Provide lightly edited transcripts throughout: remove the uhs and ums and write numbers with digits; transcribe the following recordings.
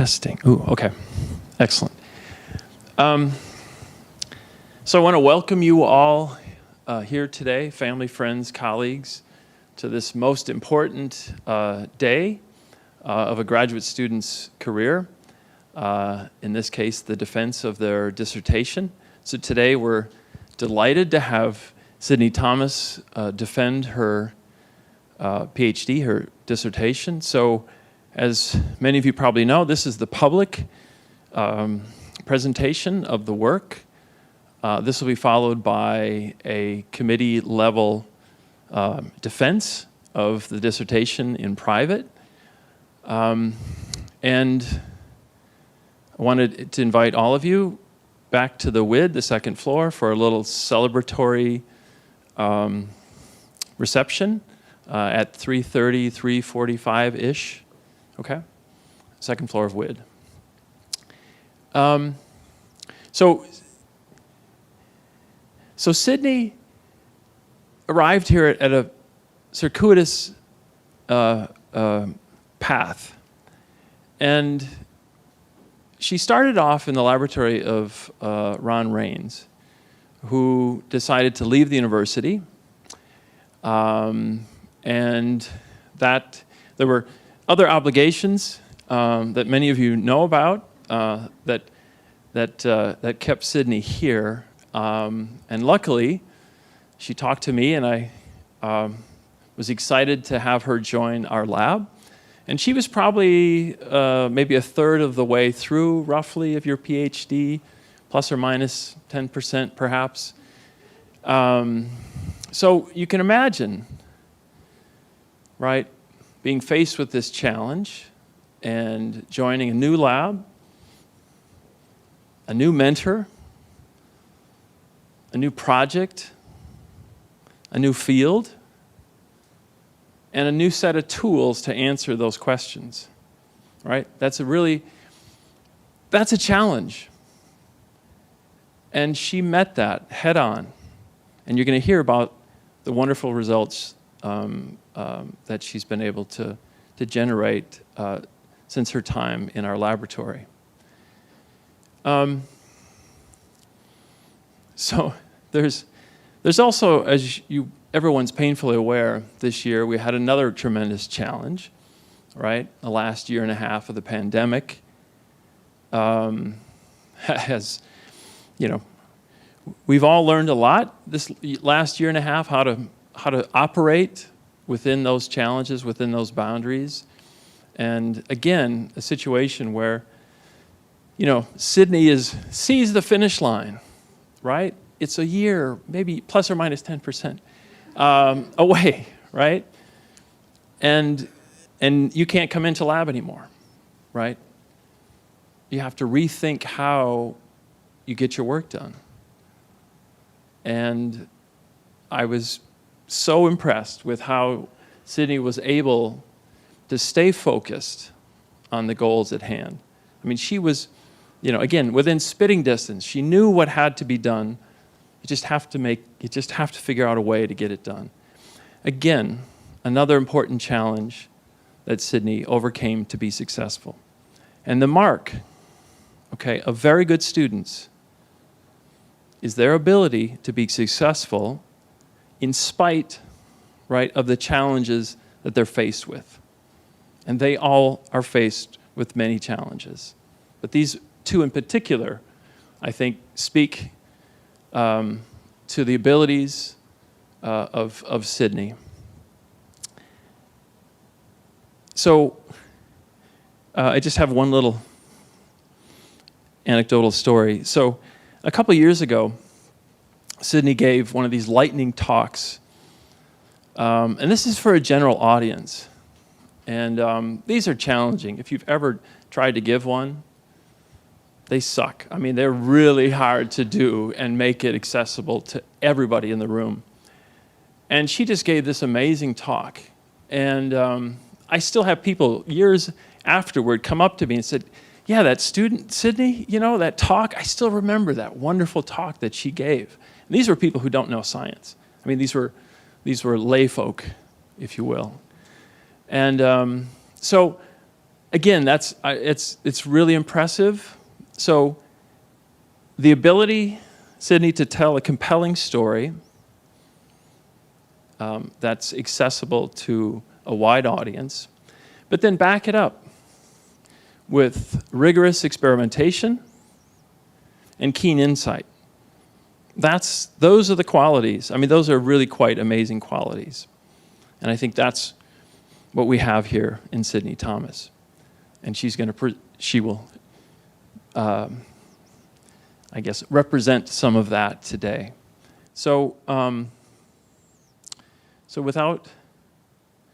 Testing. Ooh, okay. Excellent. So I want to welcome you all here today, family, friends, colleagues, to this most important day of a graduate student's career. In this case, the defense of their dissertation. So today we're delighted to have Sydney Thomas defend her PhD, her dissertation. So as many of you probably know, this is the public presentation of the work. This will be followed by a committee-level defense of the dissertation in private. And I wanted to invite all of you back to the WID, the second floor, for a little celebratory reception at 3:30, 3:45-ish. Okay? Second floor of WID. So Sydney arrived here at a circuitous path. And she started off in the laboratory of Ron Raines, who decided to leave the university. And that there were other obligations that many of you know about that kept Sydney here. And luckily, she talked to me, and I was excited to have her join our lab. And she was probably maybe a third of the way through, roughly, of your PhD, plus or minus 10% perhaps. So you can imagine, right, being faced with this challenge and joining a new lab, a new mentor, a new project, a new field, and a new set of tools to answer those questions, right? That's a challenge. And she met that head on. And you're going to hear about the wonderful results that she's been able to generate since her time in our laboratory. So there's also, as everyone's painfully aware, this year we had another tremendous challenge, right? The last year and a half of the pandemic has, we've all learned a lot this last year and a half, how to operate within those challenges, within those boundaries. And again, a situation where, Sydney sees the finish line, right? It's a year, maybe plus or minus 10%. Away, right? And you can't come into lab anymore, right? You have to rethink how you get your work done. And I was so impressed with how Sydney was able to stay focused on the goals at hand. I mean, she was, again, within spitting distance. She knew what had to be done. You just have to figure out a way to get it done. Again, another important challenge that Sydney overcame to be successful. And the mark, of very good students is their ability to be successful in spite, right, of the challenges that they're faced with. And they all are faced with many challenges. But these two in particular, I think, speak to the abilities of Sydney. So I just have one little anecdotal story. So a couple years ago, Sydney gave one of these lightning talks. And this is for a general audience. And these are challenging. If you've ever tried to give one, they suck. I mean, they're really hard to do and make it accessible to everybody in the room. And she just gave this amazing talk. And I still have people years afterward come up to me and said, yeah, that student, Sydney, that talk, I still remember that wonderful talk that she gave. And these were people who don't know science. I mean, these were lay folk, if you will. And so again, it's really impressive. So the ability, Sydney, to tell a compelling story that's accessible to a wide audience, but then back it up with rigorous experimentation and keen insight. Those are the qualities. I mean, those are really quite amazing qualities. And I think that's what we have here in Sydney Thomas. And she will, I guess, represent some of that today. So, without,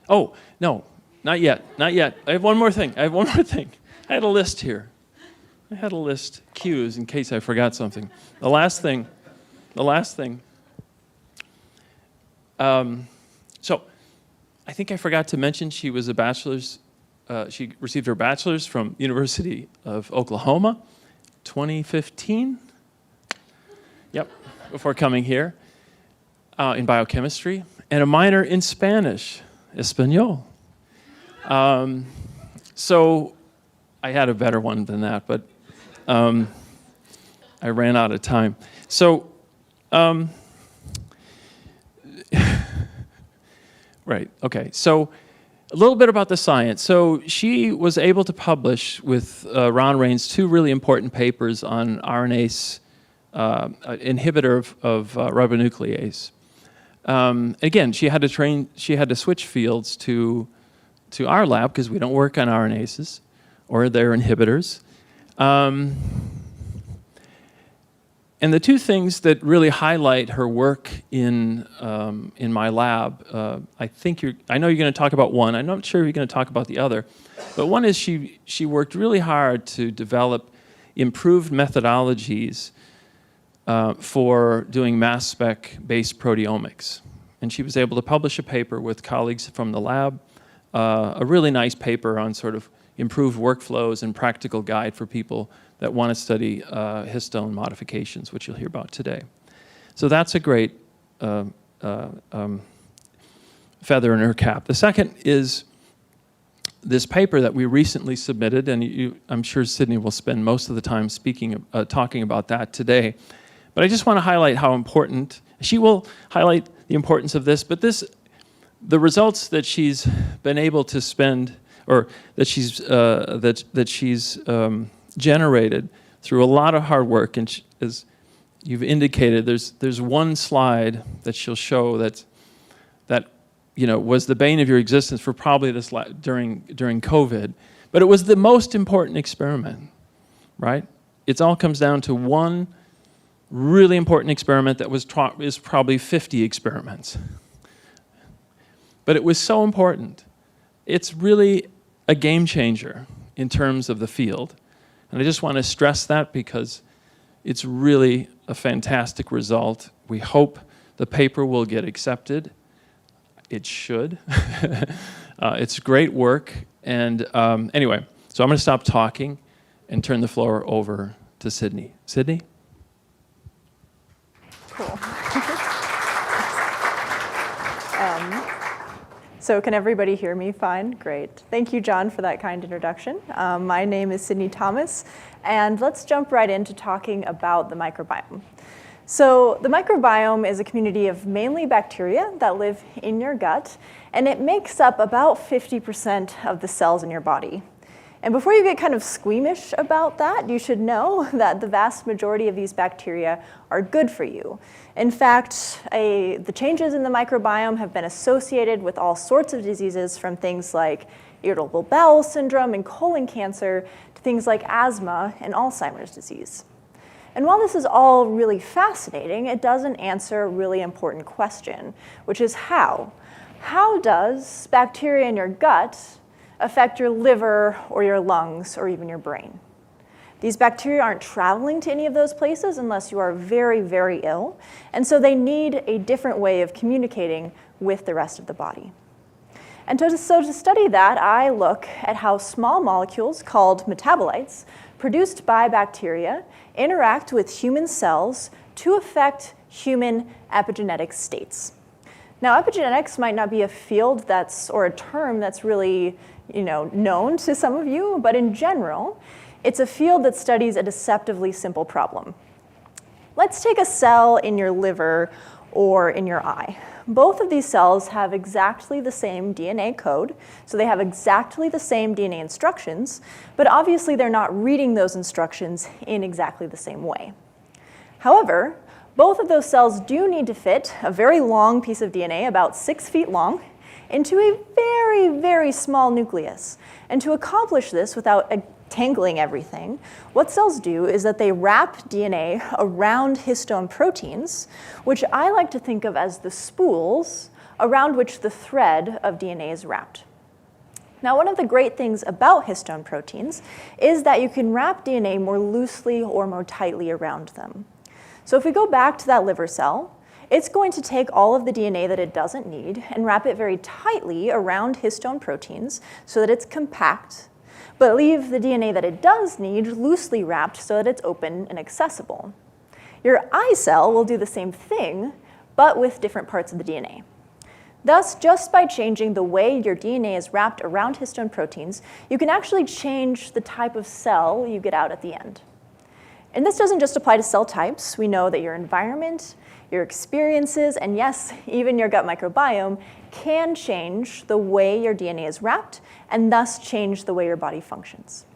oh, no, not yet. I have one more thing. I had a list here. I had a list, cues, in case I forgot something. The last thing. So, I think I forgot to mention she was a bachelor's. She received her bachelor's from University of Oklahoma, 2015. Yep, before coming here, in biochemistry, and a minor in Spanish, Español. So, I had a better one than that, but I ran out of time. So, right, okay. So, a little bit about the science. So, she was able to publish with Ron Raines 2 really important papers on RNase inhibitor of ribonuclease. Again, she had to switch fields to our lab because we don't work on RNases or their inhibitors. And the two things that really highlight her work in my lab, I know you're going to talk about one. I'm not sure you're going to talk about the other. But one is she worked really hard to develop improved methodologies for doing mass spec-based proteomics. And she was able to publish a paper with colleagues from the lab, a really nice paper on sort of improved workflows and practical guide for people that want to study histone modifications, which you'll hear about today. So that's a great feather in her cap. The second is this paper that we recently submitted, and I'm sure Sydney will spend most of the time talking about that today. But I just want to highlight how important, she will highlight the importance of this, but the results that she's been able to spend, or that she's generated through a lot of hard work, and as you've indicated, there's one slide that she'll show that was the bane of your existence for probably during COVID, but it was the most important experiment, right? It all comes down to one really important experiment that is probably 50 experiments, but it was so important. It's really a game changer in terms of the field. And I just want to stress that because it's really a fantastic result. We hope the paper will get accepted. It should. It's great work. And anyway, so I'm going to stop talking and turn the floor over to Sydney. Sydney? Cool. So can everybody hear me fine? Great. Thank you, John, for that kind introduction. My name is Sydney Thomas, and let's jump right into talking about the microbiome. So the microbiome is a community of mainly bacteria that live in your gut, and it makes up about 50% of the cells in your body. And before you get kind of squeamish about that, you should know that the vast majority of these bacteria are good for you. In fact, the changes in the microbiome have been associated with all sorts of diseases, from things like irritable bowel syndrome and colon cancer to things like asthma and Alzheimer's disease. And while this is all really fascinating, it doesn't answer a really important question, which is how? How does bacteria in your gut affect your liver or your lungs or even your brain? These bacteria aren't traveling to any of those places unless you are very, very ill, and so they need a different way of communicating with the rest of the body. And so to study that, I look at how small molecules called metabolites produced by bacteria interact with human cells to affect human epigenetic states. Now, epigenetics might not be a field or a term that's really known to some of you, but in general, it's a field that studies a deceptively simple problem. Let's take a cell in your liver or in your eye. Both of these cells have exactly the same DNA code, so they have exactly the same DNA instructions, but obviously they're not reading those instructions in exactly the same way. However, both of those cells do need to fit a very long piece of DNA, about 6 feet long, into a very, very small nucleus. And to accomplish this without tangling everything, what cells do is that they wrap DNA around histone proteins, which I like to think of as the spools around which the thread of DNA is wrapped. Now, one of the great things about histone proteins is that you can wrap DNA more loosely or more tightly around them. So if we go back to that liver cell, it's going to take all of the DNA that it doesn't need and wrap it very tightly around histone proteins so that it's compact, but leave the DNA that it does need loosely wrapped so that it's open and accessible. Your eye cell will do the same thing, but with different parts of the DNA. Thus, just by changing the way your DNA is wrapped around histone proteins, you can actually change the type of cell you get out at the end. And this doesn't just apply to cell types. We know that your environment, your experiences, and yes, even your gut microbiome can change the way your DNA is wrapped and thus change the way your body functions.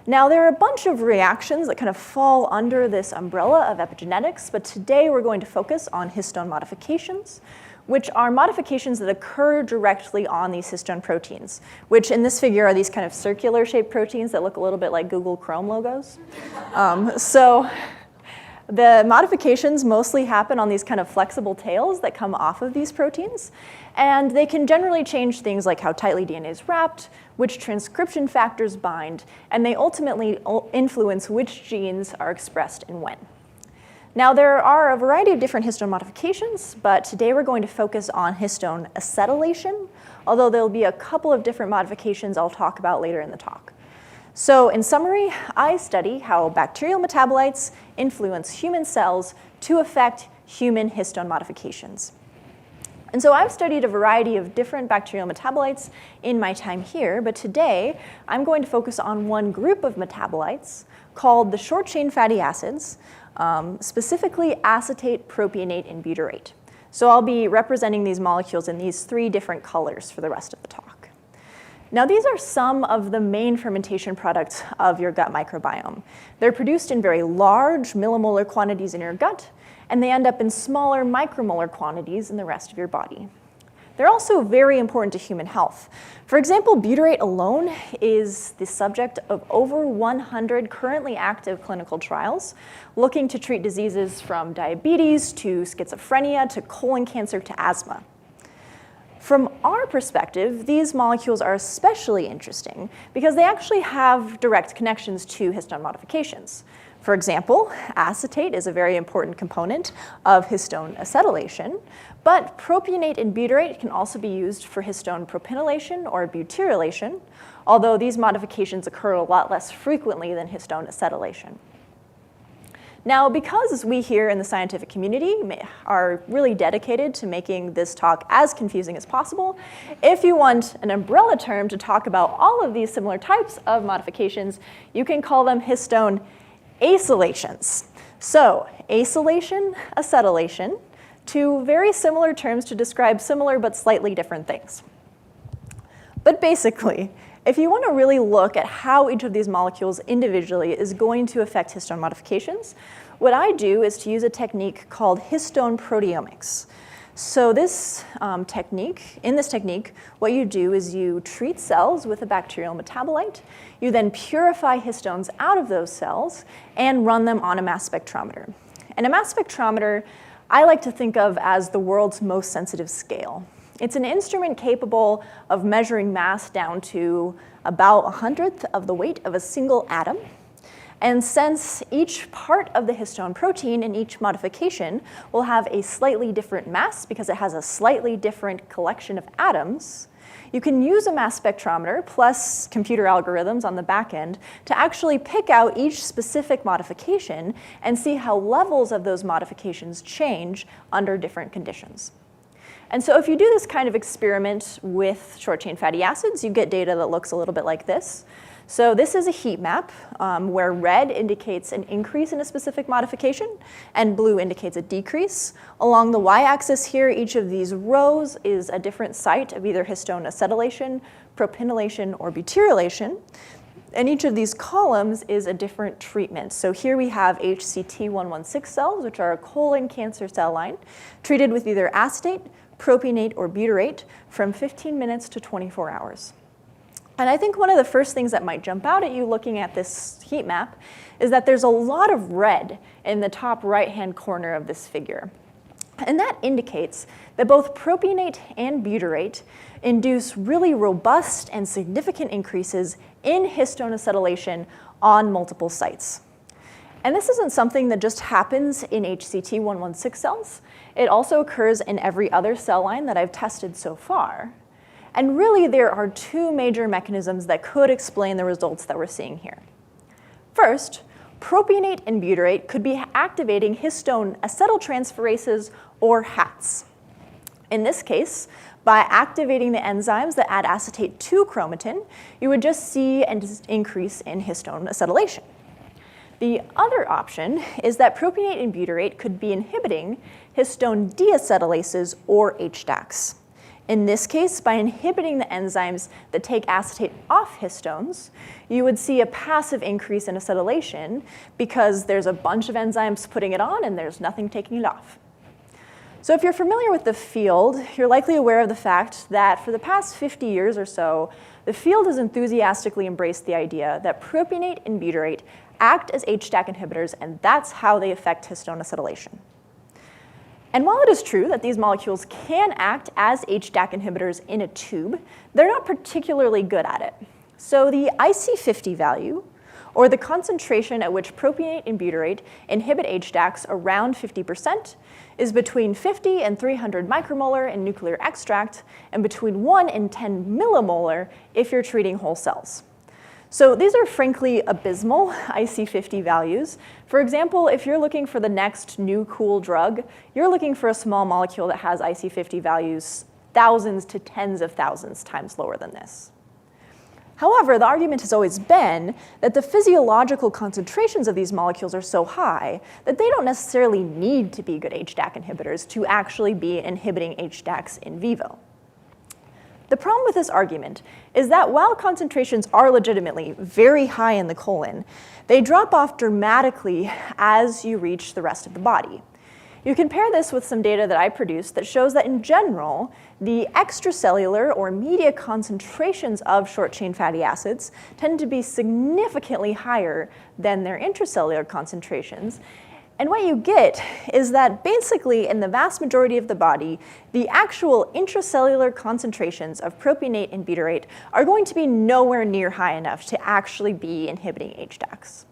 Now, there are a bunch of reactions that kind of fall under this umbrella of epigenetics, but today we're going to focus on histone modifications, which are modifications that occur directly on these histone proteins, which in this figure are these kind of circular-shaped proteins that look a little bit like Google Chrome logos. So the modifications mostly happen on these kind of flexible tails that come off of these proteins, and they can generally change things like how tightly DNA is wrapped, which transcription factors bind, and they ultimately influence which genes are expressed and when. Now, there are a variety of different histone modifications, but today we're going to focus on histone acetylation, although there'll be a couple of different modifications I'll talk about later in the talk. So in summary, I study how bacterial metabolites influence human cells to affect human histone modifications. And so I've studied a variety of different bacterial metabolites in my time here, but today I'm going to focus on one group of metabolites called the short-chain fatty acids, specifically acetate, propionate, and butyrate. So I'll be representing these molecules in these 3 different colors for the rest of the talk. Now, these are some of the main fermentation products of your gut microbiome. They're produced in very large millimolar quantities in your gut, and they end up in smaller micromolar quantities in the rest of your body. They're also very important to human health. For example, butyrate alone is the subject of over 100 currently active clinical trials looking to treat diseases from diabetes to schizophrenia to colon cancer to asthma. From our perspective, these molecules are especially interesting because they actually have direct connections to histone modifications. For example, acetate is a very important component of histone acetylation, but propionate and butyrate can also be used for histone propionylation or butyrylation, although these modifications occur a lot less frequently than histone acetylation. Now, because we here in the scientific community are really dedicated to making this talk as confusing as possible, if you want an umbrella term to talk about all of these similar types of modifications, you can call them histone acylations. So, acylation, acetylation, 2 very similar terms to describe similar but slightly different things. But basically, if you want to really look at how each of these molecules individually is going to affect histone modifications, what I do is to use a technique called histone proteomics. So in this technique, what you do is you treat cells with a bacterial metabolite, you then purify histones out of those cells and run them on a mass spectrometer. And a mass spectrometer I like to think of as the world's most sensitive scale. It's an instrument capable of measuring mass down to about 1/100th of the weight of a single atom. And since each part of the histone protein in each modification will have a slightly different mass because it has a slightly different collection of atoms, you can use a mass spectrometer plus computer algorithms on the back end to actually pick out each specific modification and see how levels of those modifications change under different conditions. And so if you do this kind of experiment with short-chain fatty acids, you get data that looks a little bit like this. So this is a heat map where red indicates an increase in a specific modification and blue indicates a decrease. Along the y-axis here, each of these rows is a different site of either histone acetylation, propionylation, or butyrylation. And each of these columns is a different treatment. So here we have HCT116 cells, which are a colon cancer cell line, treated with either acetate, propionate, or butyrate from 15 minutes to 24 hours. And I think one of the first things that might jump out at you looking at this heat map is that there's a lot of red in the top right-hand corner of this figure. And that indicates that both propionate and butyrate induce really robust and significant increases in histone acetylation on multiple sites. And this isn't something that just happens in HCT116 cells. It also occurs in every other cell line that I've tested so far. And really, there are two major mechanisms that could explain the results that we're seeing here. First, propionate and butyrate could be activating histone acetyltransferases, or HATs. In this case, by activating the enzymes that add acetate to chromatin, you would just see an increase in histone acetylation. The other option is that propionate and butyrate could be inhibiting histone deacetylases, or HDACs. In this case, by inhibiting the enzymes that take acetate off histones, you would see a passive increase in acetylation because there's a bunch of enzymes putting it on and there's nothing taking it off. So if you're familiar with the field, you're likely aware of the fact that for the past 50 years or so, the field has enthusiastically embraced the idea that propionate and butyrate act as HDAC inhibitors, and that's how they affect histone acetylation. And while it is true that these molecules can act as HDAC inhibitors in a tube, they're not particularly good at it. So the IC50 value, or the concentration at which propionate and butyrate inhibit HDACs around 50%, is between 50 and 300 micromolar in nuclear extract, and between 1 and 10 millimolar if you're treating whole cells. So these are frankly abysmal IC50 values. For example, if you're looking for the next new cool drug, you're looking for a small molecule that has IC50 values thousands to tens of thousands times lower than this. However, the argument has always been that the physiological concentrations of these molecules are so high that they don't necessarily need to be good HDAC inhibitors to actually be inhibiting HDACs in vivo. The problem with this argument is that while concentrations are legitimately very high in the colon, they drop off dramatically as you reach the rest of the body. You compare this with some data that I produced that shows that in general, the extracellular or media concentrations of short-chain fatty acids tend to be significantly higher than their intracellular concentrations. And what you get is that basically in the vast majority of the body, the actual intracellular concentrations of propionate and butyrate are going to be nowhere near high enough to actually be inhibiting HDACs.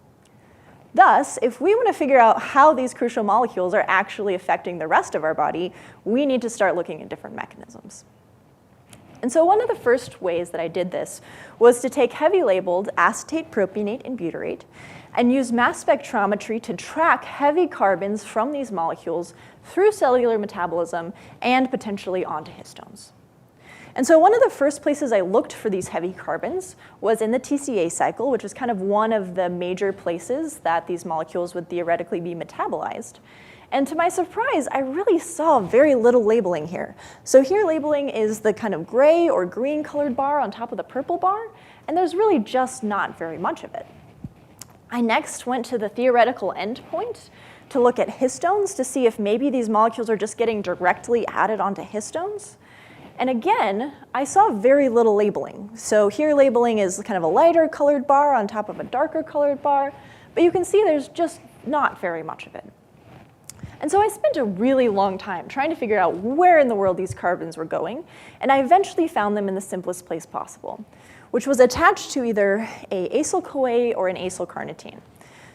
Thus, if we want to figure out how these crucial molecules are actually affecting the rest of our body, we need to start looking at different mechanisms. And so one of the first ways that I did this was to take heavy labeled acetate, propionate, and butyrate and use mass spectrometry to track heavy carbons from these molecules through cellular metabolism and potentially onto histones. And so one of the first places I looked for these heavy carbons was in the TCA cycle, which is kind of one of the major places that these molecules would theoretically be metabolized. And to my surprise, I really saw very little labeling here. So here labeling is the kind of gray or green colored bar on top of the purple bar, and there's really just not very much of it. I next went to the theoretical endpoint to look at histones to see if maybe these molecules are just getting directly added onto histones. And again, I saw very little labeling. So here labeling is kind of a lighter colored bar on top of a darker colored bar, but you can see there's just not very much of it. And so I spent a really long time trying to figure out where in the world these carbons were going, and I eventually found them in the simplest place possible, which was attached to either an acyl-CoA or an acyl-carnitine.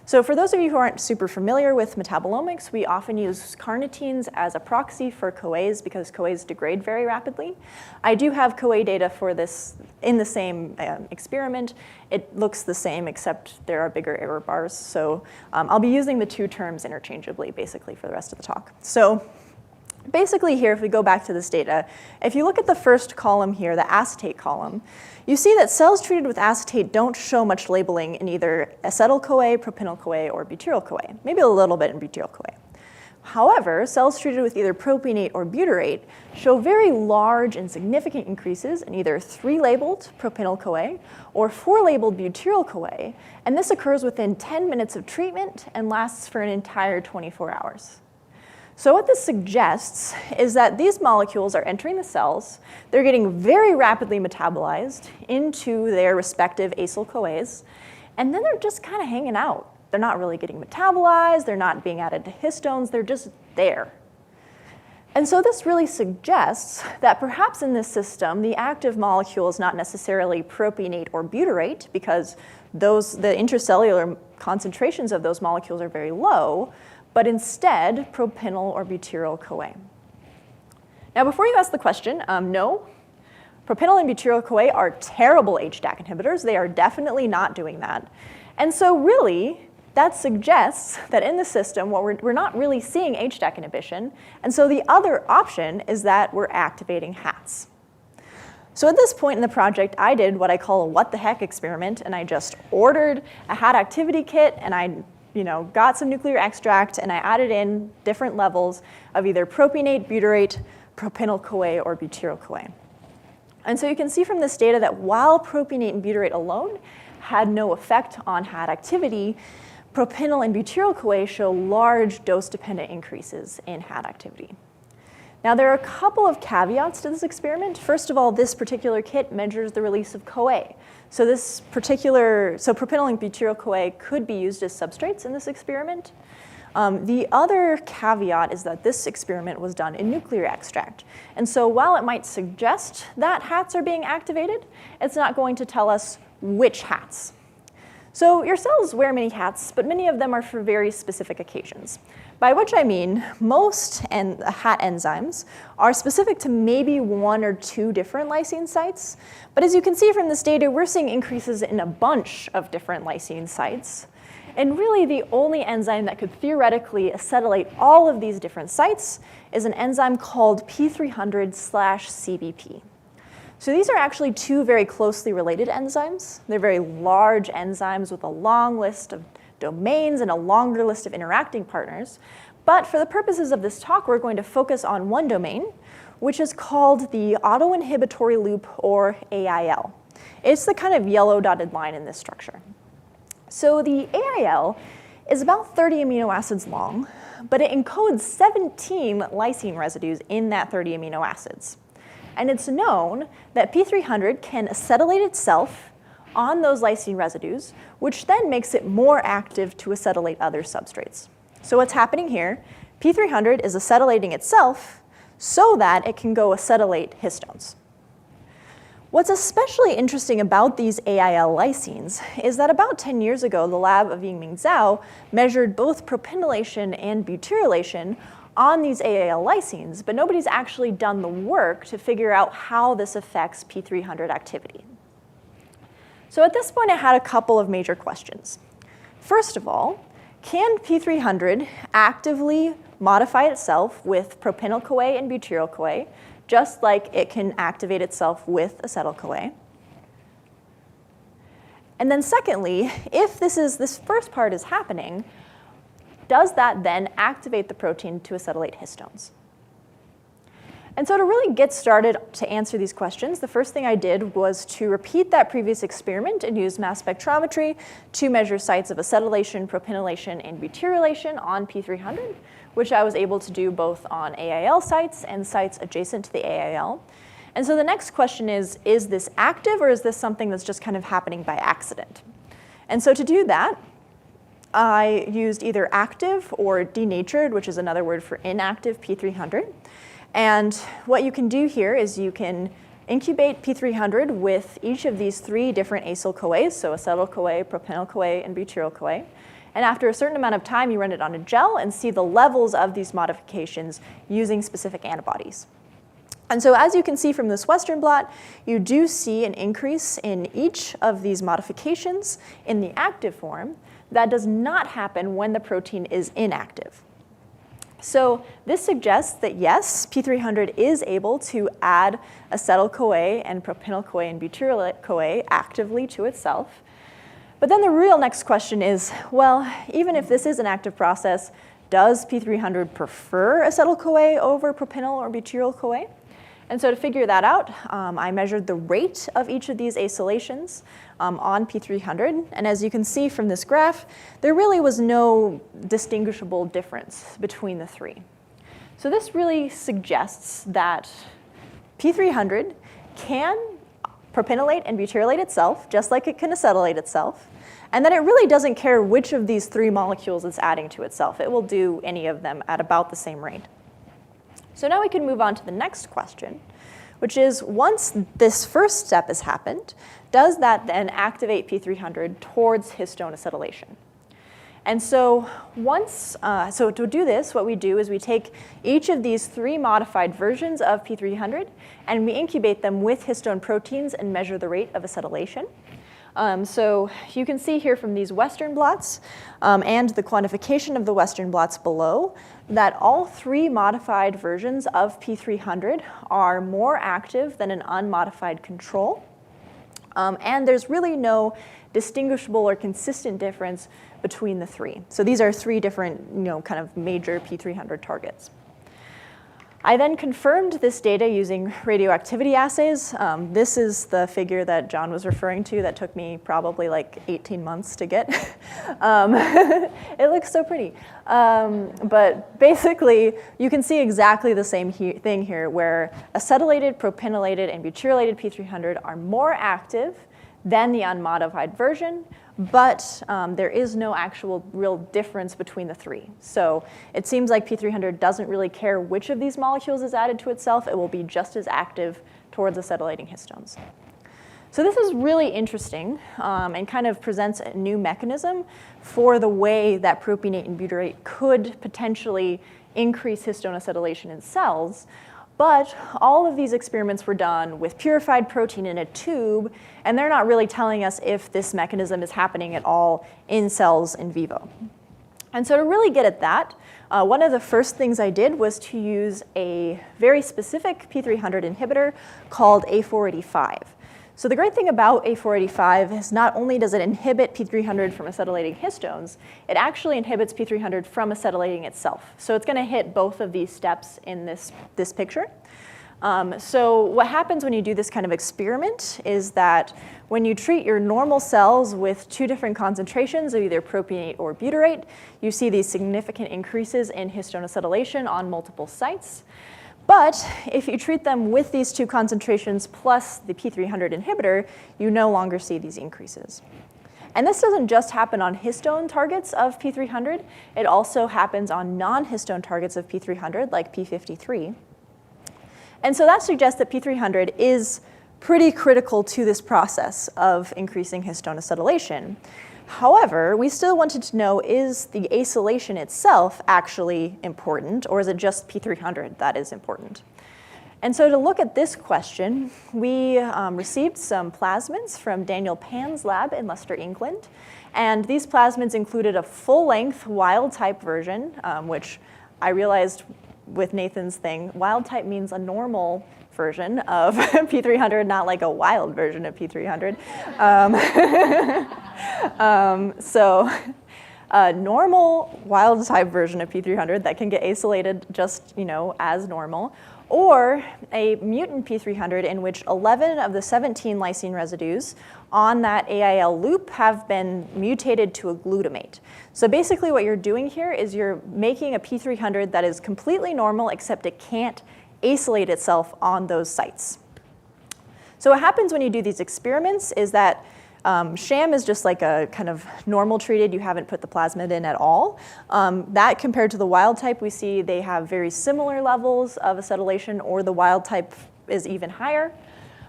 So for those of you who aren't super familiar with metabolomics, we often use carnitines as a proxy for CoAs because CoAs degrade very rapidly. I do have CoA data for this in the same experiment. It looks the same, except there are bigger error bars. So I'll be using the two terms interchangeably, basically, for the rest of the talk. So basically here, if we go back to this data, if you look at the first column here, the acetate column, you see that cells treated with acetate don't show much labeling in either acetyl-CoA, propenyl-CoA, or butyryl-CoA, maybe a little bit in butyryl-CoA. However, cells treated with either propionate or butyrate show very large and significant increases in either 3-labeled propenyl-CoA or 4-labeled butyryl-CoA, and this occurs within 10 minutes of treatment and lasts for an entire 24 hours. So what this suggests is that these molecules are entering the cells, they're getting very rapidly metabolized into their respective acyl-CoAs, and then they're just kind of hanging out. They're not really getting metabolized, they're not being added to histones, they're just there. And so this really suggests that perhaps in this system, the active molecule is not necessarily propionate or butyrate because the intracellular concentrations of those molecules are very low, but instead propenyl or butyryl-CoA. Now, before you ask the question, no, propenyl and butyryl-CoA are terrible HDAC inhibitors. They are definitely not doing that. And so really, that suggests that in the system, we're not really seeing HDAC inhibition. And so the other option is that we're activating HATs. So at this point in the project, I did what I call a what the heck experiment, and I just ordered a HAT activity kit, and I got some nuclear extract, and I added in different levels of either propionate, butyrate, propenyl-CoA, or butyryl-CoA. And so you can see from this data that while propionate and butyrate alone had no effect on HAT activity, propenyl and butyryl-CoA show large dose-dependent increases in HAT activity. Now, there are a couple of caveats to this experiment. First of all, this particular kit measures the release of CoA. So propenyl and butyryl-CoA could be used as substrates in this experiment. The other caveat is that this experiment was done in nuclear extract. And so while it might suggest that HATs are being activated, it's not going to tell us which HATs. So your cells wear many hats, but many of them are for very specific occasions. By which I mean most HAT enzymes are specific to maybe 1 or 2 different lysine sites. But as you can see from this data, we're seeing increases in a bunch of different lysine sites. And really, the only enzyme that could theoretically acetylate all of these different sites is an enzyme called P300/CBP. So these are actually 2 very closely related enzymes. They're very large enzymes with a long list of domains and a longer list of interacting partners. But for the purposes of this talk, we're going to focus on one domain, which is called the autoinhibitory loop, or AIL. It's the kind of yellow dotted line in this structure. So the AIL is about 30 amino acids long, but it encodes 17 lysine residues in that 30 amino acids. And it's known that P300 can acetylate itself on those lysine residues, which then makes it more active to acetylate other substrates. So what's happening here, P300 is acetylating itself so that it can go acetylate histones. What's especially interesting about these AIL lysines is that about 10 years ago, the lab of Yingming Zhao measured both propionylation and butyrylation on these AIL lysines, but nobody's actually done the work to figure out how this affects P300 activity. So at this point, I had a couple of major questions. First of all, can P300 actively modify itself with propenyl-CoA and butyryl-CoA, just like it can activate itself with acetyl-CoA? And then secondly, if this first part is happening, does that then activate the protein to acetylate histones? And so to really get started to answer these questions, the first thing I did was to repeat that previous experiment and use mass spectrometry to measure sites of acetylation, propionylation, and butyrylation on P300, which I was able to do both on AIL sites and sites adjacent to the AIL. And so the next question is this active, or is this something that's just kind of happening by accident? And so to do that, I used either active or denatured, which is another word for inactive P300. And what you can do here is you can incubate P300 with each of these 3 different acyl-CoAs, so acetyl-CoA, propenyl-CoA, and butyryl-CoA. And after a certain amount of time, you run it on a gel and see the levels of these modifications using specific antibodies. And so as you can see from this Western blot, you do see an increase in each of these modifications in the active form. That does not happen when the protein is inactive. So this suggests that yes, P300 is able to add acetyl-CoA and propynyl-CoA and butyryl-CoA actively to itself. But then the real next question is, well, even if this is an active process, does P300 prefer acetyl-CoA over propynyl or butyryl-CoA? And so to figure that out, I measured the rate of each of these acylations on P300. And as you can see from this graph, there really was no distinguishable difference between the three. So this really suggests that P300 can propynylate and butyrylate itself, just like it can acetylate itself, and that it really doesn't care which of these three molecules it's adding to itself. It will do any of them at about the same rate. So now we can move on to the next question, which is once this first step has happened, does that then activate P300 towards histone acetylation? And so so to do this, what we do is we take each of these three modified versions of P300 and we incubate them with histone proteins and measure the rate of acetylation. So you can see here from these Western blots and the quantification of the Western blots below that all three modified versions of P300 are more active than an unmodified control. And there's really no distinguishable or consistent difference between the three. So these are three different, kind of major P300 targets. I then confirmed this data using radioactivity assays. This is the figure that John was referring to that took me probably like 18 months to get. It looks so pretty. But basically, you can see exactly the same thing here, where acetylated, propynylated, and butyrylated P300 are more active than the unmodified version, but there is no actual real difference between the three. So it seems like P300 doesn't really care which of these molecules is added to itself. It will be just as active towards acetylating histones. So this is really interesting and kind of presents a new mechanism for the way that propionate and butyrate could potentially increase histone acetylation in cells. But all of these experiments were done with purified protein in a tube, and they're not really telling us if this mechanism is happening at all in cells in vivo. And so to really get at that, one of the first things I did was to use a very specific P300 inhibitor called A485. So the great thing about A485 is not only does it inhibit P300 from acetylating histones, it actually inhibits P300 from acetylating itself. So it's going to hit both of these steps in this picture. So what happens when you do this kind of experiment is that when you treat your normal cells with two different concentrations of either propionate or butyrate, you see these significant increases in histone acetylation on multiple sites. But if you treat them with these two concentrations plus the P300 inhibitor, you no longer see these increases. And this doesn't just happen on histone targets of P300. It also happens on non-histone targets of P300, like P53. And so that suggests that P300 is pretty critical to this process of increasing histone acetylation. However, we still wanted to know, is the acylation itself actually important, or is it just P300 that is important? And so to look at this question, we received some plasmids from Daniel Pan's lab in Leicester, England. And these plasmids included a full-length wild-type version, which I realized with Nathan's thing, wild-type means a normal version of P300, not like a wild version of P300. So a normal wild-type version of P300 that can get acylated just as normal, or a mutant P300 in which 11 of the 17 lysine residues on that AIL loop have been mutated to a glutamate. So basically what you're doing here is you're making a P300 that is completely normal, except it can't acylate itself on those sites. So what happens when you do these experiments is that sham is just like a kind of normal treated, you haven't put the plasmid in at all. That compared to the wild type, we see they have very similar levels of acetylation, or the wild type is even higher.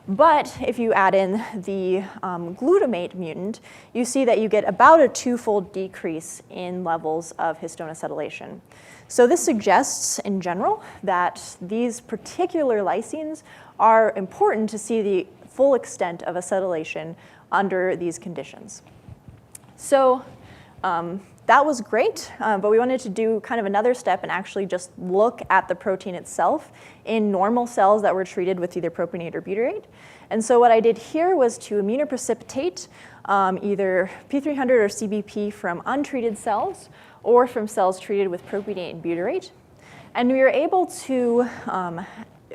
But if you add in the glutamate mutant, you see that you get about a twofold decrease in levels of histone acetylation. So this suggests, in general, that these particular lysines are important to see the full extent of acetylation under these conditions. So that was great, but we wanted to do kind of another step and actually just look at the protein itself in normal cells that were treated with either propionate or butyrate. And so what I did here was to immunoprecipitate either P300 or CBP from untreated cells or from cells treated with propionate and butyrate. And we were able to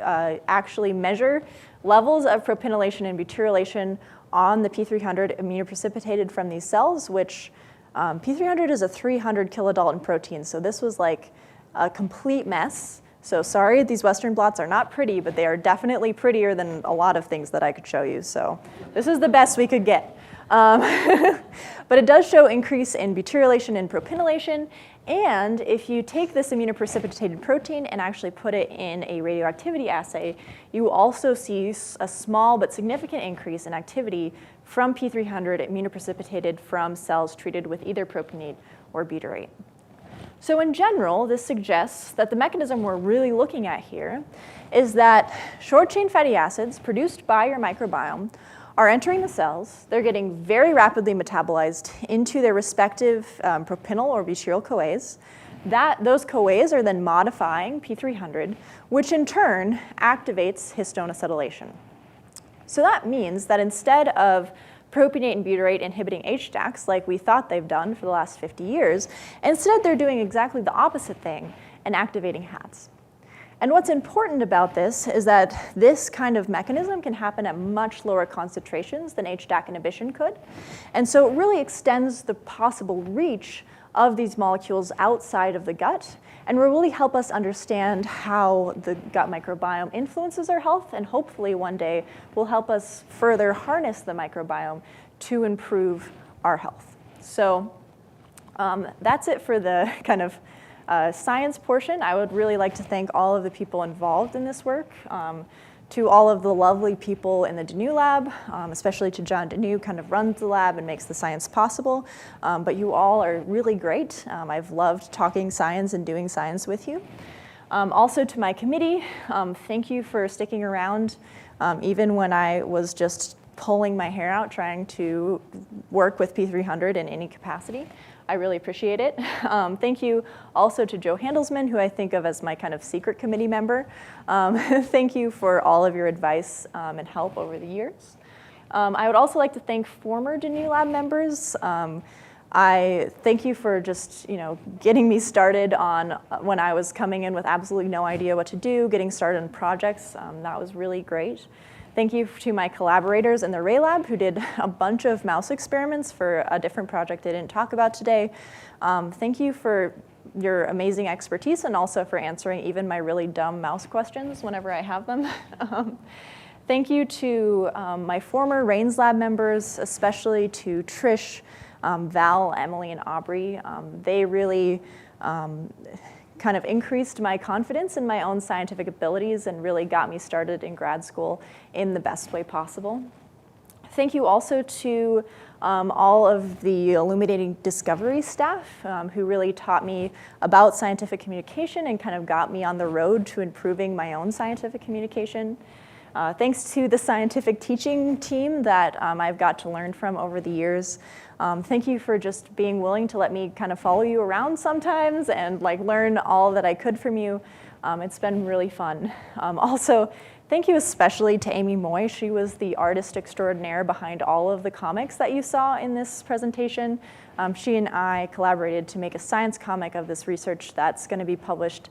actually measure levels of propionylation and butyrylation on the P300 immunoprecipitated from these cells, which P300 is a 300 kilodalton protein, so this was like a complete mess. So sorry, these Western blots are not pretty, but they are definitely prettier than a lot of things that I could show you. So this is the best we could get. But it does show increase in butyrylation and propionylation. And if you take this immunoprecipitated protein and actually put it in a radioactivity assay, you also see a small but significant increase in activity from P300 immunoprecipitated from cells treated with either propionate or butyrate. So in general, this suggests that the mechanism we're really looking at here is that short-chain fatty acids produced by your microbiome are entering the cells. They're getting very rapidly metabolized into their respective propionyl or butyryl-CoAs. Those CoAs are then modifying P300, which in turn activates histone acetylation. So that means that instead of propionate and butyrate inhibiting HDACs like we thought they've done for the last 50 years, instead they're doing exactly the opposite thing and activating HATs. And what's important about this is that this kind of mechanism can happen at much lower concentrations than HDAC inhibition could. And so it really extends the possible reach of these molecules outside of the gut and will really help us understand how the gut microbiome influences our health, and hopefully one day will help us further harness the microbiome to improve our health. So that's it for the kind of science portion. I would really like to thank all of the people involved in this work, to all of the lovely people in the Danu lab, especially to John Danu, kind of runs the lab and makes the science possible. But you all are really great. I've loved talking science and doing science with you. Also to my committee, thank you for sticking around, even when I was just pulling my hair out trying to work with P300 in any capacity. I really appreciate it. Thank you also to Joe Handelsman, who I think of as my kind of secret committee member. Thank you for all of your advice and help over the years. I would also like to thank former Danu Lab members. I thank you for just getting me started on when I was coming in with absolutely no idea what to do, getting started on projects. That was really great. Thank you to my collaborators in the Ray Lab who did a bunch of mouse experiments for a different project I didn't talk about today. Thank you for your amazing expertise and also for answering even my really dumb mouse questions whenever I have them. Thank you to my former Rains Lab members, especially to Trish, Val, Emily, and Aubrey. They really kind of increased my confidence in my own scientific abilities and really got me started in grad school in the best way possible. Thank you also to all of the Illuminating Discovery staff who really taught me about scientific communication and kind of got me on the road to improving my own scientific communication. Thanks to the scientific teaching team that I've got to learn from over the years. Thank you for just being willing to let me kind of follow you around sometimes and learn all that I could from you. It's been really fun. Also, thank you especially to Amy Moy. She was the artist extraordinaire behind all of the comics that you saw in this presentation. She and I collaborated to make a science comic of this research that's going to be published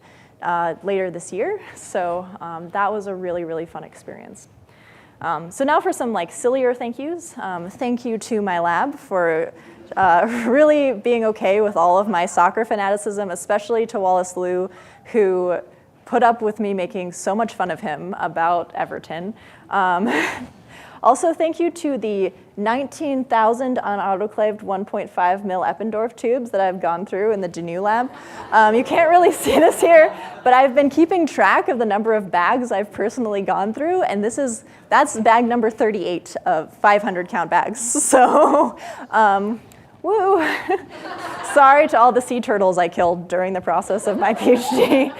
later this year. So that was a really, really fun experience. So now for some sillier thank yous. Thank you to my lab for really being okay with all of my soccer fanaticism, especially to Wallace Liu, who put up with me making so much fun of him about Everton. Also, thank you to the 19,000 unautoclaved 1.5 mil Eppendorf tubes that I've gone through in the Danu lab. You can't really see this here, but I've been keeping track of the number of bags I've personally gone through, and that's bag number 38 of 500 count bags. So, woo. Sorry to all the sea turtles I killed during the process of my PhD.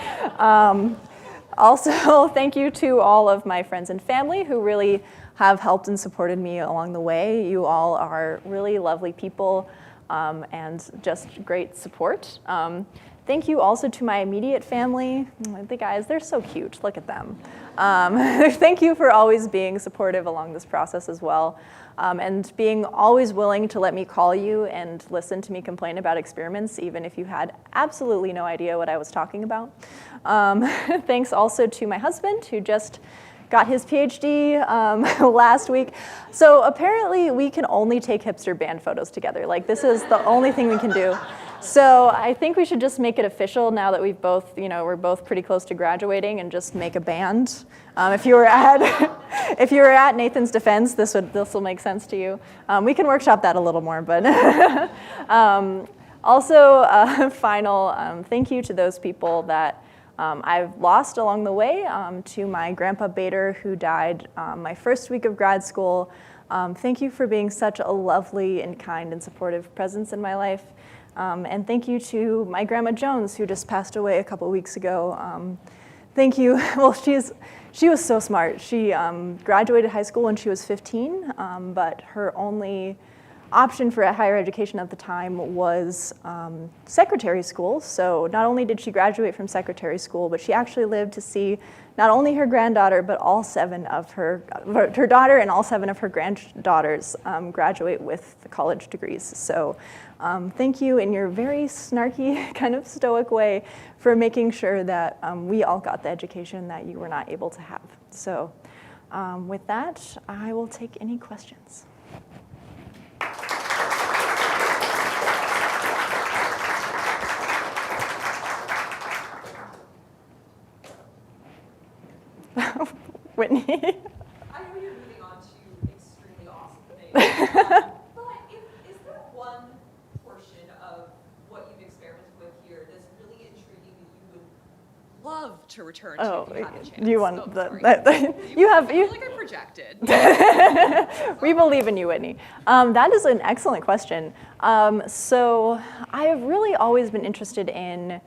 Also, thank you to all of my friends and family who really have helped and supported me along the way. You all are really lovely people and just great support. Thank you also to my immediate family. The guys, they're so cute. Look at them. Thank you for always being supportive along this process as well, and being always willing to let me call you and listen to me complain about experiments, even if you had absolutely no idea what I was talking about. Thanks also to my husband, who just got his PhD last week. So apparently we can only take hipster band photos together. Like, this is the only thing we can do. So I think we should just make it official now that we've both, we're both pretty close to graduating, and just make a band. If you were at Nathan's defense, this will make sense to you. We can workshop that a little more, but also final thank you to those people that I've lost along the way, to my grandpa Bader, who died my first week of grad school. Thank you for being such a lovely and kind and supportive presence in my life. And thank you to my grandma Jones, who just passed away a couple weeks ago. Thank you. Well, she was so smart. She graduated high school when she was 15, but her only option for higher education at the time was secretary school. So not only did she graduate from secretary school, but she actually lived to see not only her granddaughter, but all 7 of her daughter and all 7 of her granddaughters graduate with the college degrees. So thank you in your very snarky, kind of stoic way for making sure that we all got the education that you were not able to have. So with that, I will take any questions. Whitney. I know you're moving on to extremely awesome things, but is there one portion of what you've experimented with here that's really intriguing that you would love to return to if you had the chance? Do you want I feel like I projected. We believe in you, Whitney. That is an excellent question. So I have really always been interested in,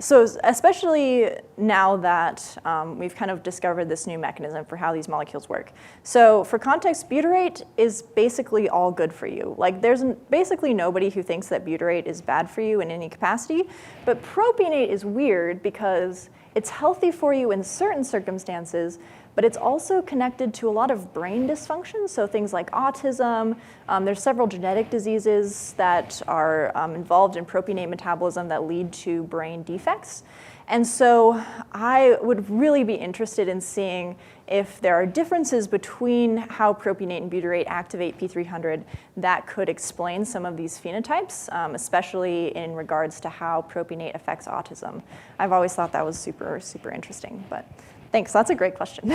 so especially now that we've kind of discovered this new mechanism for how these molecules work. So for context, butyrate is basically all good for you. Like, there's basically nobody who thinks that butyrate is bad for you in any capacity, but propionate is weird because it's healthy for you in certain circumstances, but it's also connected to a lot of brain dysfunction, so things like autism. There's several genetic diseases that are involved in propionate metabolism that lead to brain defects. And so I would really be interested in seeing if there are differences between how propionate and butyrate activate P300 that could explain some of these phenotypes, especially in regards to how propionate affects autism. I've always thought that was super, super interesting, but thanks, that's a great question.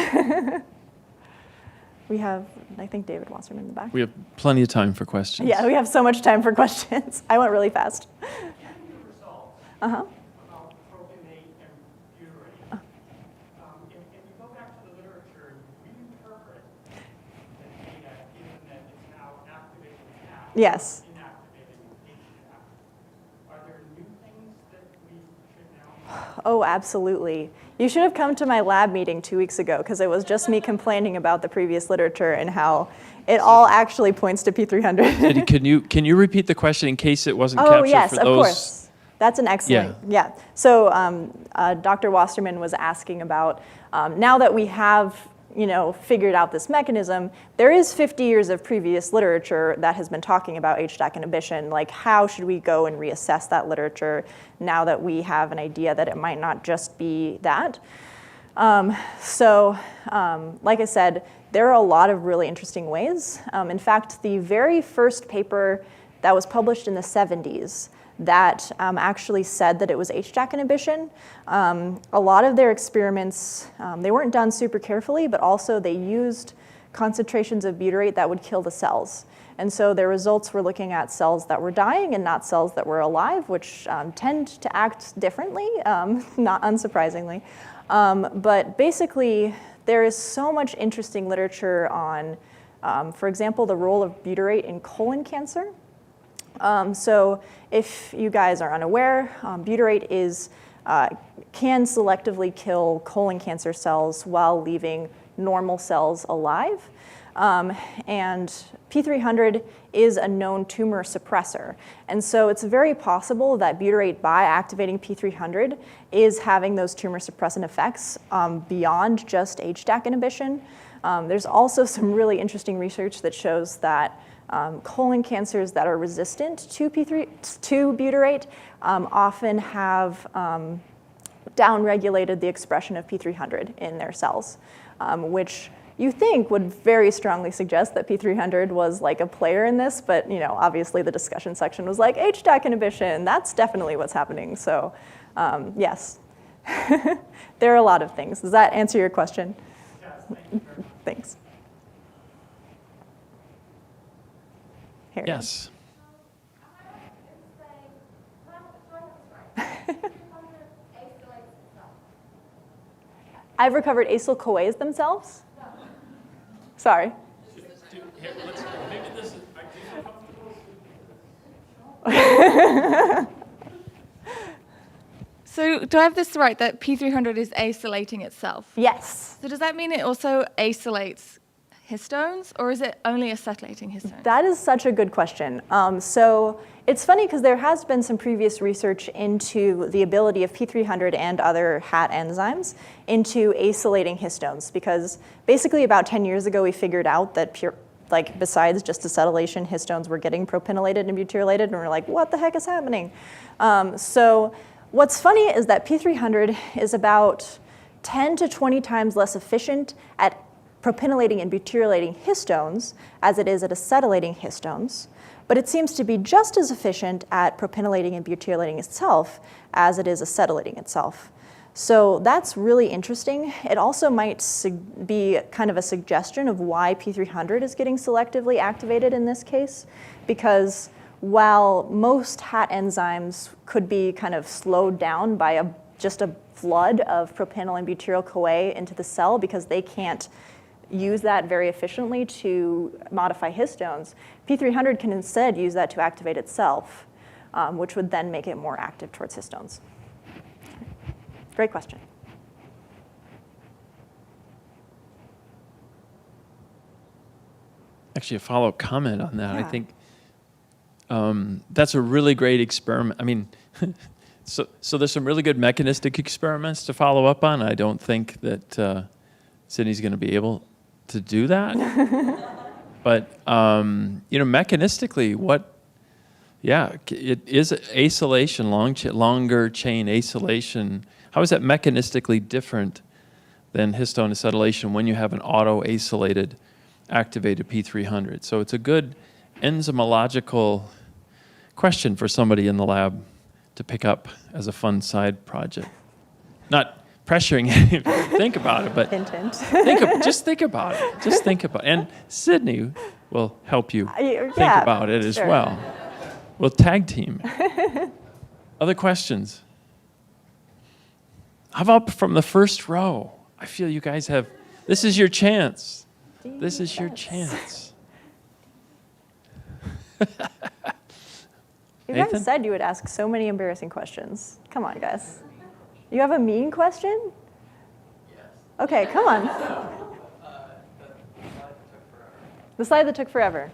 We have, I think, David Wasserman in the back. We have plenty of time for questions. Yeah, we have so much time for questions. I went really fast. Uh-huh. About propionate and butyrate. If you go back to the literature, we interpret the data given that it's now activating half, Yes. inactivating half. Are there new things that we should now? Oh, absolutely. You should have come to my lab meeting 2 weeks ago, because it was just me complaining about the previous literature and how it all actually points to P300. And can you repeat the question in case it wasn't captured yes, for those? of course. That's an excellent, yeah. So Dr. Wasserman was asking about, now that we have figured out this mechanism, there is 50 years of previous literature that has been talking about HDAC inhibition. Like, how should we go and reassess that literature now that we have an idea that it might not just be that? Like I said, there are a lot of really interesting ways. In fact, the very first paper that was published in the 70s that actually said that it was HDAC inhibition. A lot of their experiments, they weren't done super carefully, but also they used concentrations of butyrate that would kill the cells. And so their results were looking at cells that were dying and not cells that were alive, which tend to act differently, not unsurprisingly. But basically, there is so much interesting literature on, for example, the role of butyrate in colon cancer. So if you guys are unaware, butyrate can selectively kill colon cancer cells while leaving normal cells alive. And P300 is a known tumor suppressor. And so it's very possible that butyrate, by activating P300, is having those tumor suppressant effects beyond just HDAC inhibition. There's also some really interesting research that shows that colon cancers that are resistant to butyrate often have downregulated the expression of P300 in their cells, which you think would very strongly suggest that P300 was like a player in this, but obviously the discussion section was like, HDAC inhibition, that's definitely what's happening. So yes, there are a lot of things. Does that answer your question? Yes, thank you very much. Thanks. Here. Yes. I've recovered acyl-CoAs themselves? Sorry. So do I have this right, that P300 is acylating itself? Yes. So does that mean it also acylates histones, or is it only acetylating histones? That is such a good question. So it's funny because there has been some previous research into the ability of P300 and other HAT enzymes into acylating histones, because basically about 10 years ago we figured out that besides just acetylation, histones were getting propynylated and butyrylated, and we're like, what the heck is happening? So what's funny is that P300 is about 10 to 20 times less efficient at propynylating and butyrylating histones as it is at acetylating histones, but it seems to be just as efficient at propynylating and butyrylating itself as it is acetylating itself. So that's really interesting. It also might be kind of a suggestion of why P300 is getting selectively activated in this case, because while most HAT enzymes could be kind of slowed down by just a flood of propionyl and butyryl-CoA into the cell because they can't use that very efficiently to modify histones, P300 can instead use that to activate itself, which would then make it more active towards histones. Great question. Actually, a follow-up comment on that. Yeah. I think that's a really great experiment. I mean, so there's some really good mechanistic experiments to follow up on. I don't think that Sydney's going to be able to do that. But mechanistically, it is acylation, longer chain acylation. How is that mechanistically different than histone acetylation when you have an auto-acylated activated P300? So it's a good enzymological question for somebody in the lab to pick up as a fun side project. Not pressuring you to think about it, but Hint, hint. just think about it. Just think about it. And Sydney will help you think about it as sure. well. We'll tag team. Other questions? How about from the first row? I feel you guys have, this is your chance. This is your chance. You Nathan? guys said you would ask so many embarrassing questions. Come on, guys. You have a mean question? Yes. Okay, come on. The slide that took forever. The slide that took forever.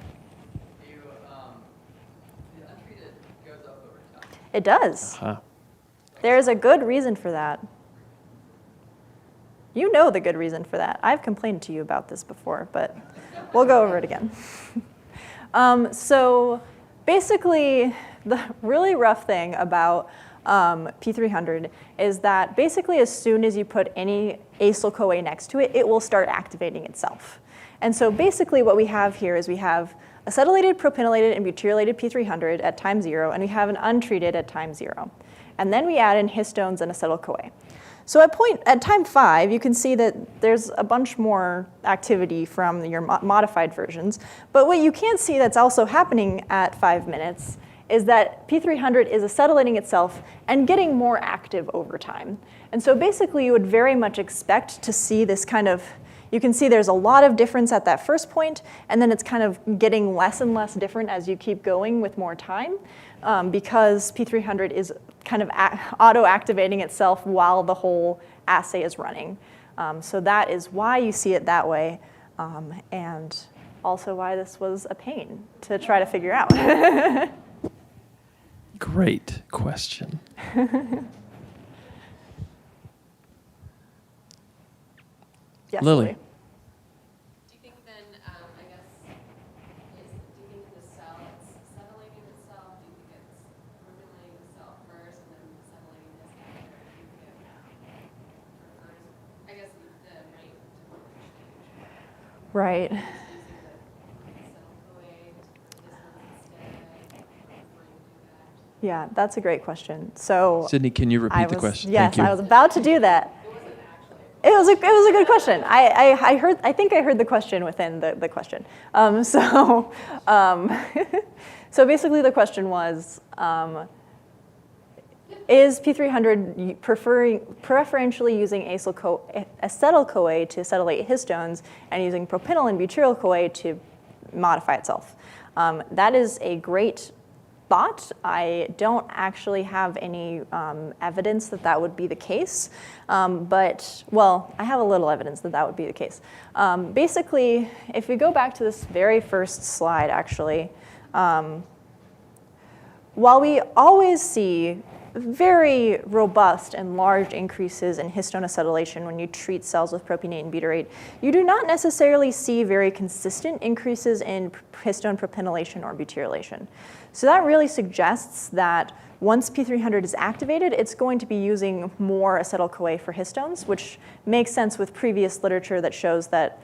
The untreated goes up over time. It does. Huh. There is a good reason for that. You know the good reason for that. I've complained to you about this before, but we'll go over it again. So basically, the really rough thing about P300 is that basically as soon as you put any acyl-CoA next to it, it will start activating itself. And so basically what we have here is we have acetylated, propynylated, and butyrylated P300 at time 0, and we have an untreated at time 0. And then we add in histones and acetyl-CoA. So at time 5, you can see that there's a bunch more activity from your modified versions. But what you can't see that's also happening at 5 minutes is that P300 is acetylating itself and getting more active over time. And so basically, you would very much expect to see this kind of, you can see there's a lot of difference at that first point, and then it's kind of getting less and less different as you keep going with more time, because P300 is kind of auto-activating itself while the whole assay is running. So that is why you see it that way, and also why this was a pain to try to figure out. Great question. Yes, Lily. Do you think then, I guess, do you think the cell is acetylating itself? Do you think it's propynylating itself first and then acetylating this after? Do you think it prefers, I guess, the rate to change? Right. Using the acetyl-CoA for this one instead, preferring to do that? Yeah, that's a great question. So Sydney, can you repeat the question? Yes, Thank you. I was about to do that. It was a good question. I think I heard the question within the question. So basically the question was, is P300 preferentially using acetyl-CoA to acetylate histones and using propynyl and butyryl-CoA to modify itself? That is a great thought. I don't actually have any evidence that that would be the case, but, well, I have a little evidence that that would be the case. Basically, if we go back to this very first slide, actually, while we always see very robust and large increases in histone acetylation when you treat cells with propionate and butyrate, you do not necessarily see very consistent increases in histone propynylation or butyrylation. So that really suggests that once P300 is activated, it's going to be using more acetyl-CoA for histones, which makes sense with previous literature that shows that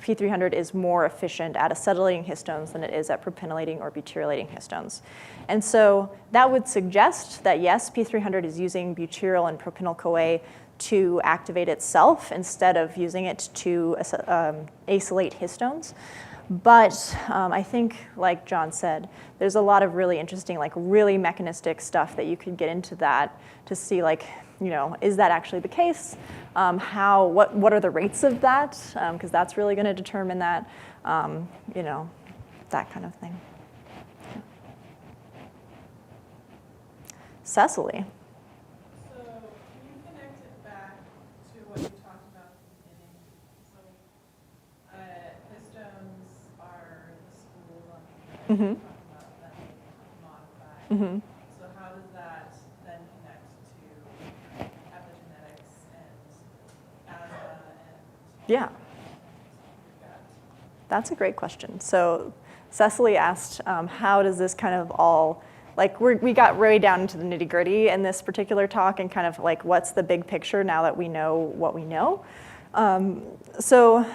P300 is more efficient at acetylating histones than it is at propynylating or butyrylating histones. And so that would suggest that, yes, P300 is using butyryl and propynyl-CoA to activate itself instead of using it to acylate histones. But I think, like John said, there's a lot of really interesting, like really mechanistic stuff that you could get into that to see, like, you know, is that actually the case? What are the rates of that? Because that's really going to determine that, you know, that kind of thing. Yeah. Cecily. So can you connect it back to what you talked about at the beginning? So histones are the school on the Mm-hmm. talking about them modified. Mm-hmm. So how does that then connect to epigenetics and asthma and Yeah. gut? That's a great question. So Cecily asked, how does this kind of all, like we got way down into the nitty gritty in this particular talk and kind of like what's the big picture now that we know what we know? So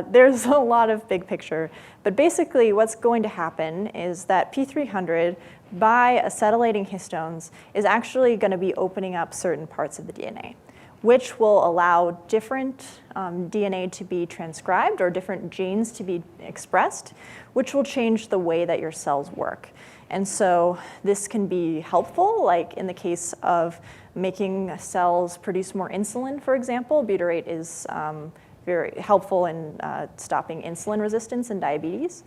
there's a lot of big picture, but basically what's going to happen is that P300, by acetylating histones, is actually going to be opening up certain parts of the DNA, which will allow different DNA to be transcribed or different genes to be expressed, which will change the way that your cells work. And so this can be helpful, like in the case of making cells produce more insulin, for example. Butyrate is very helpful in stopping insulin resistance in diabetes.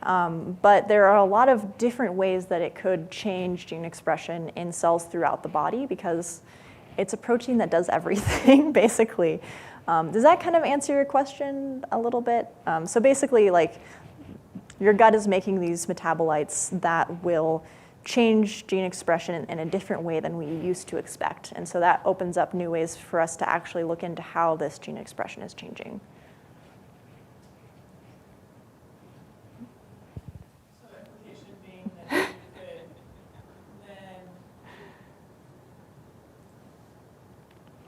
But there are a lot of different ways that it could change gene expression in cells throughout the body because it's a protein that does everything, basically. Does that kind of answer your question a little bit? So basically, like, your gut is making these metabolites that will change gene expression in a different way than we used to expect. And so that opens up new ways for us to actually look into how this gene expression is changing. So the implication being that you could then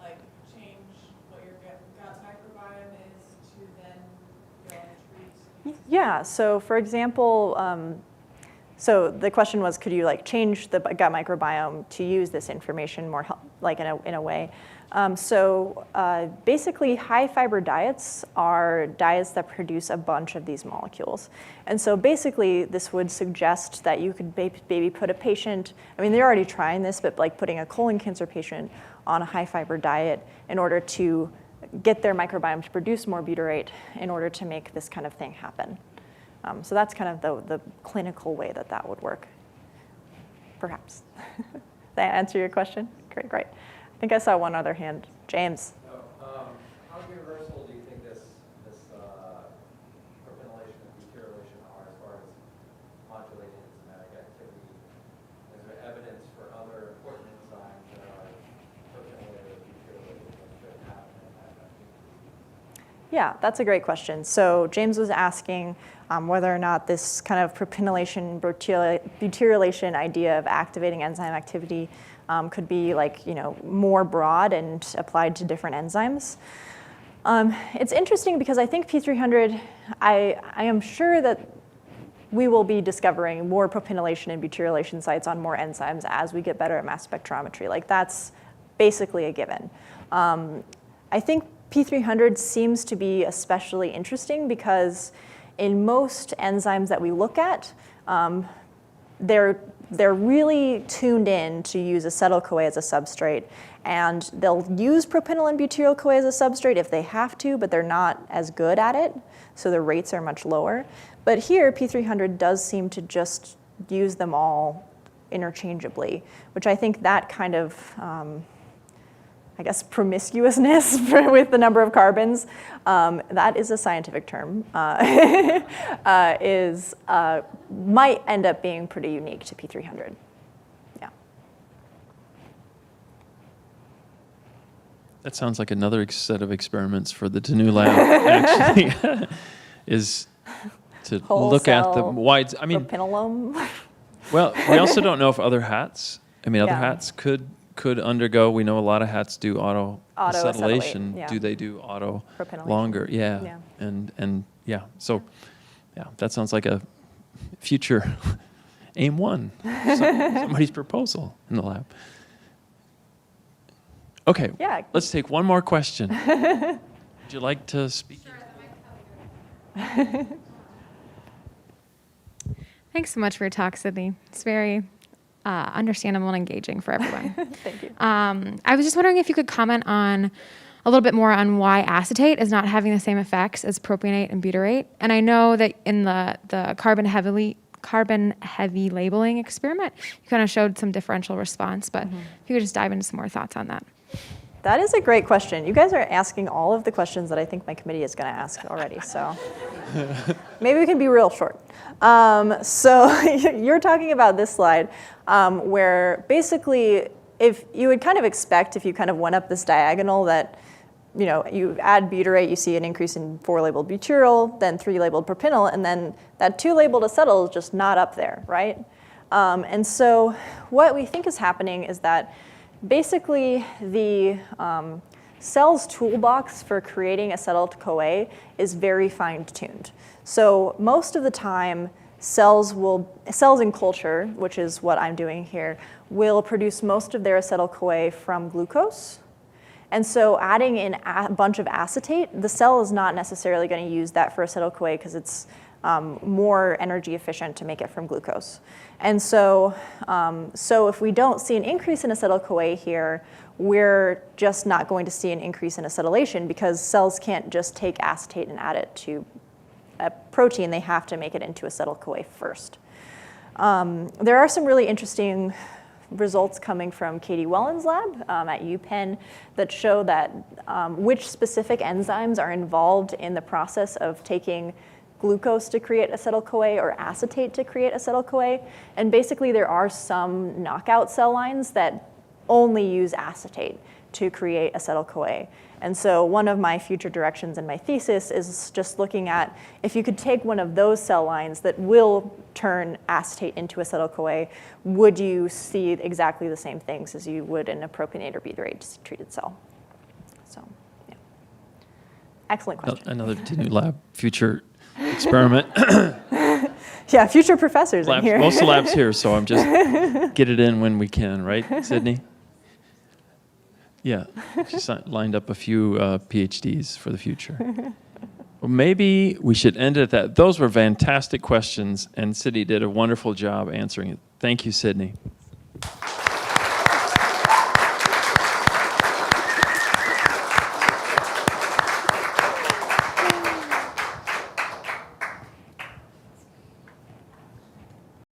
like change what your gut microbiome is to then go and treat Yeah, so for example, so the question was, could you like change the gut microbiome to use this information more like in a way? Basically, high fiber diets are diets that produce a bunch of these molecules. And so basically, this would suggest that you could maybe put a patient, I mean, they're already trying this, but like putting a colon cancer patient on a high fiber diet in order to get their microbiome to produce more butyrate in order to make this kind of thing happen. So that's kind of the clinical way that would work, perhaps. Did that answer your question? Great. I think I saw one other hand. James. How universal do you think this propionylation and butyrylation are as far as modulating enzymatic activity? Is there evidence for other important enzymes that are propionated or butyrylated that could have an impact on activity? Yeah, that's a great question. So James was asking whether or not this kind of propionylation, butyrylation idea of activating enzyme activity could be like, more broad and applied to different enzymes. It's interesting because I think P300, I am sure that we will be discovering more propionylation and butyrylation sites on more enzymes as we get better at mass spectrometry. Like that's basically a given. I think P300 seems to be especially interesting because in most enzymes that we look at, they're really tuned in to use acetyl-CoA as a substrate, and they'll use propionyl and butyryl-CoA as a substrate if they have to, but they're not as good at it, so the rates are much lower. But here, P300 does seem to just use them all interchangeably, which I think that kind of promiscuousness with the number of carbons, that is a scientific term, might end up being pretty unique to P300. Yeah. That sounds like another set of experiments for the Tanu lab, actually, is to Whole look at the cell wide, propionylome. well, we also don't know if other hats, other Yeah. hats could undergo, we know a lot of hats do Auto-acetylation, acetylation. yeah. Do they do auto Propionylation. longer? Yeah. Yeah. And yeah, so yeah, that sounds like a future aim one, somebody's proposal in the lab. Okay, Yeah. let's take one more question. Would you like to speak? Thanks so much for your talk, Sydney. It's very understandable and engaging for everyone. Thank you. I was just wondering if you could comment on a little bit more on why acetate is not having the same effects as propionate and butyrate. And I know that in the carbon heavy labeling experiment, you kind of showed some differential response, but if you could just dive into some more thoughts on that. That is a great question. You guys are asking all of the questions that I think my committee is going to ask already, so maybe we can be real short. So you're talking about this slide where basically if you would kind of expect if you kind of went up this diagonal that you add butyrate, you see an increase in 4 labeled butyryl, then 3 labeled propionyl, and then that 2 labeled acetyl is just not up there, right? And so what we think is happening is that basically the cell's toolbox for creating acetyl-CoA is very fine-tuned. So most of the time, cells in culture, which is what I'm doing here, will produce most of their acetyl-CoA from glucose. And so adding in a bunch of acetate, the cell is not necessarily going to use that for acetyl-CoA because it's more energy efficient to make it from glucose. And so, if we don't see an increase in acetyl-CoA here, we're just not going to see an increase in acetylation because cells can't just take acetate and add it to a protein. They have to make it into acetyl-CoA first. There are some really interesting results coming from Katie Welland's lab at UPenn that show that which specific enzymes are involved in the process of taking glucose to create acetyl-CoA or acetate to create acetyl-CoA. And basically there are some knockout cell lines that only use acetate to create acetyl-CoA. And so one of my future directions in my thesis is just looking at if you could take one of those cell lines that will turn acetate into acetyl-CoA, would you see exactly the same things as you would in a propionate or butyrate treated cell? So, yeah. Excellent question. Another Tanu lab future experiment. Yeah, future professors in Labs, here. most of the labs here, so I'm just get it in when we can, right, Sydney? Yeah, she lined up a few PhDs for the future. Well, maybe we should end it at that. Those were fantastic questions, and Sydney did a wonderful job answering it. Thank you, Sydney.